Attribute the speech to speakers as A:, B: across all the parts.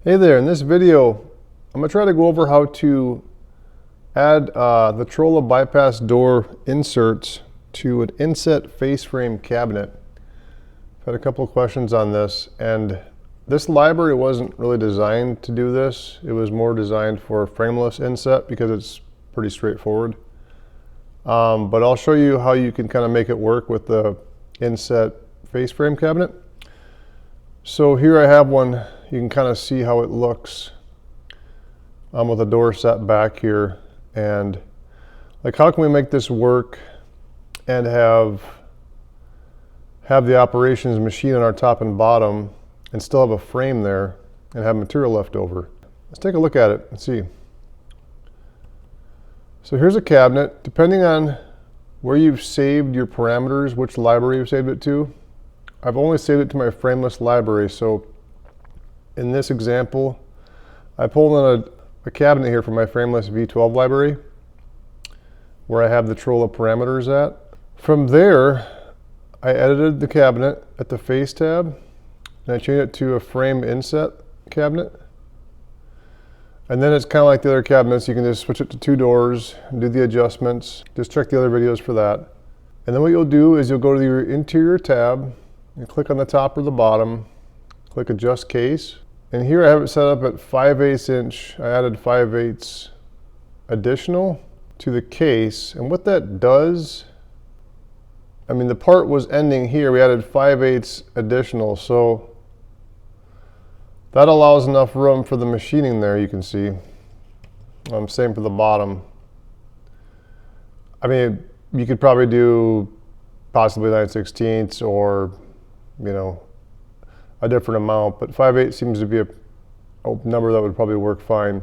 A: Hey there, in this video I'm going to try to go over how to add the Trola bypass door inserts to an Inset face frame cabinet. I've had a couple of questions on this, and this library wasn't really designed to do this. It was more designed for frameless inset because it's pretty straightforward. But I'll show you how you can kind of make it work with the Inset face frame cabinet. So here I have one. You can kind of see how it looks with the door set back here, and like how can we make this work and have the operations machine on our top and bottom and still have a frame there and have material left over. Let's take a look at it and see. So here's a cabinet. Depending on where you've saved your parameters, which library you've saved it to, I've only saved it to my frameless library. So in this example, I pulled in a cabinet here from my frameless V12 library where I have the Trola parameters at. From there, I edited the cabinet at the face tab and I changed it to a frame inset cabinet. And then it's kind of like the other cabinets. You can just switch it to 2 doors and do the adjustments. Just check the other videos for that. And then what you'll do is you'll go to your interior tab and click on the top or the bottom, click adjust case. And here I have it set up at 5/8 inch. I added 5/8 additional to the case. And what that does, I mean, the part was ending here. We added 5/8 additional. So that allows enough room for the machining there, you can see. Same for the bottom. I mean, you could probably do possibly 9/16 or, you know, a different amount, but 5/8 seems to be a number that would probably work fine.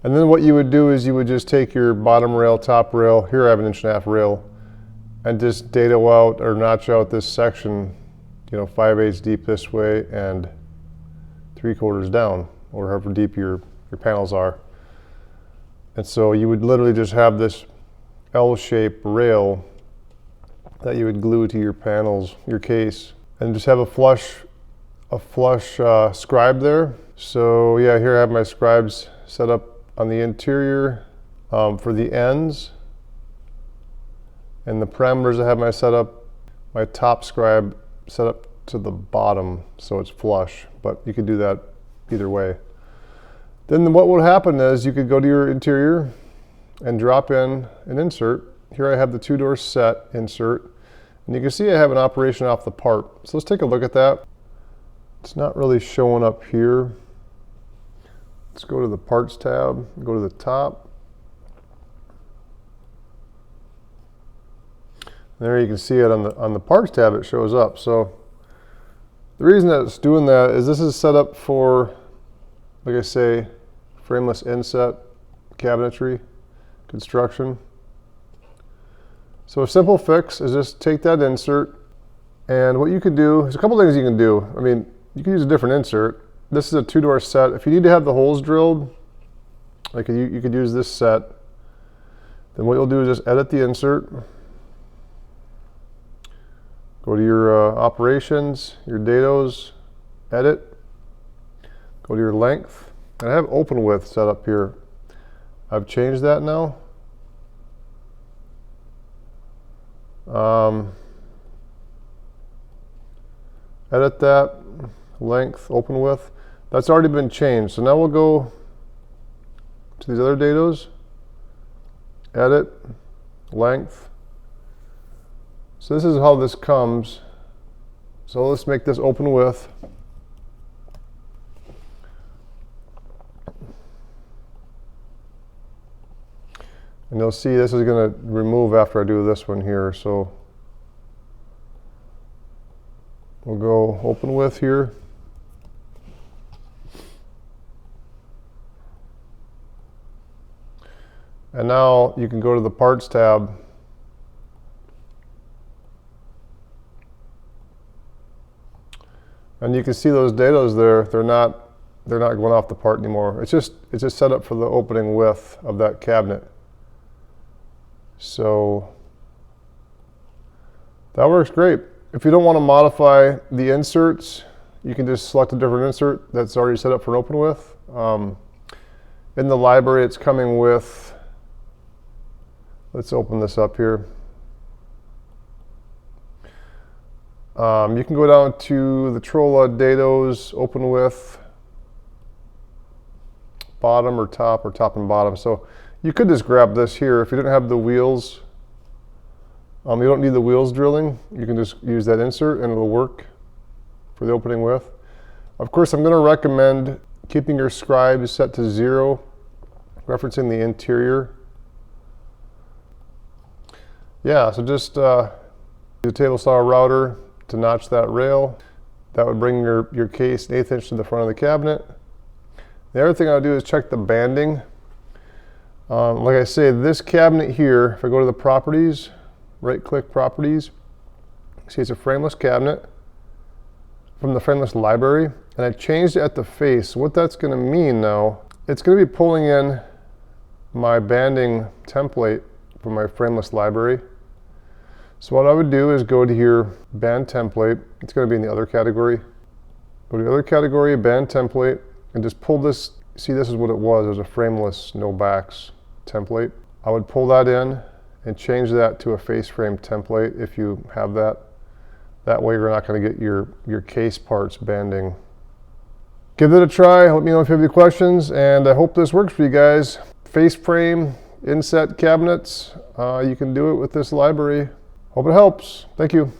A: And then what you would do is you would just take your bottom rail, top rail, here I have an 1.5 inch rail, and just dado out or notch out this section, you know, 5/8 deep this way and 3/4 down, or however deep your panels are. And so you would literally just have this L-shaped rail that you would glue to your panels, your case, and just have a flush scribe there. So yeah, here I have my scribes set up on the interior for the ends, and the parameters I have my top scribe set up to the bottom so it's flush, but you could do that either way. Then what would happen is you could go to your interior and drop in an insert. Here I have the 2-door set insert, and you can see I have an operation off the part. So let's take a look at that. It's not really showing up here. Let's go to the parts tab, go to the top. There you can see it on the parts tab, it shows up. So the reason that it's doing that is this is set up for, like I say, frameless inset cabinetry construction. So a simple fix is just take that insert, and what you can do, there's a couple things you can do. I mean, you can use a different insert. This is a 2-door set. If you need to have the holes drilled, like you could use this set. Then what you'll do is just edit the insert. Go to your operations, your dados, edit. Go to your length. And I have open width set up here. I've changed that now. Edit that. Length, open width. That's already been changed. So now we'll go to these other dados. Edit, length. So this is how this comes. So let's make this open width. And you'll see this is going to remove after I do this one here. So we'll go open width here. And now you can go to the parts tab and you can see those dados there. They're not going off the part anymore. It's just set up for the opening width of that cabinet. So that works great. If you don't want to modify the inserts, you can just select a different insert that's already set up for open with. In the library, it's coming with, let's open this up here. You can go down to the Trola dados, open with, bottom or top and bottom. So you could just grab this here. If you didn't have the wheels, you don't need the wheels drilling. You can just use that insert and it'll work for the opening with. Of course, I'm going to recommend keeping your scribes set to 0, referencing the interior. Yeah, so just use a table saw router to notch that rail. That would bring your case 1/8 inch to the front of the cabinet. The other thing I'll do is check the banding. Like I say, this cabinet here, if I go to the properties, right-click properties, see it's a frameless cabinet from the frameless library, and I changed it at the face. So what that's going to mean now, it's going to be pulling in my banding template from my frameless library. So what I would do is go to here, band template. It's going to be in the other category. Go to the other category, band template, and just pull this. See, this is what it was. It was a frameless, no backs template. I would pull that in and change that to a face frame template if you have that. That way you're not going to get your case parts banding. Give it a try. Let me know if you have any questions, and I hope this works for you guys. Face frame, inset cabinets, you can do it with this library. Hope it helps. Thank you.